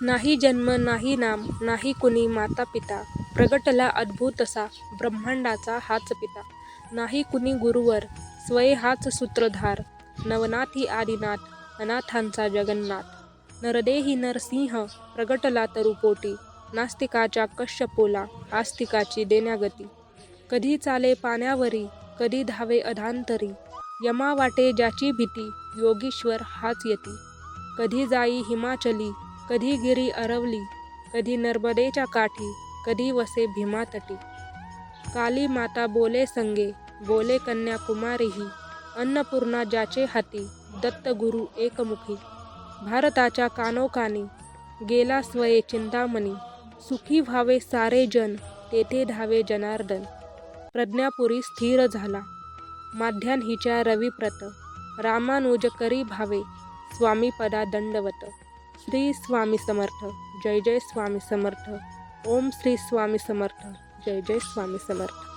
नाही जन्म नाही नाम नाही कुणी माता पिता, प्रगटला अद्भुतसा ब्रह्मांडाचा हाच पिता. नाही कुणी गुरुवर स्वय हाच सूत्रधार, नवनाथी आदिनाथ अनाथांचा जगन्नाथ. नरदेही नरसिंह प्रगटला तरुपोटी, नास्तिकाच्या कश्यपोला आस्तिकाची देण्यागती. कधी चाले पाण्यावरी कधी धावे अधांतरी, यमा वाटे ज्याची भीती योगीश्वर हाच यती. कधी जाई हिमाचली कधी गिरी अरवली, कधी नर्मदेच्या काठी कधी वसे भीमातटी. काली माता बोले संगे बोले कन्याकुमारीही, अन्नपूर्णा ज्याचे हाती दत्त गुरु एकमुखी. भारताच्या कानोकानी गेला स्वये चिंतामणी, सुखी व्हावे सारे जन तेथे धावे जनार्दन. प्रज्ञापुरी स्थिर झाला माध्यान्हीच्या रविप्रत, रामानुज करी भावे स्वामी पदा दंडवत. श्री स्वामी समर्थ. जय जय स्वामी समर्थ. ओम श्री स्वामी समर्थ. जय जय स्वामी समर्थ.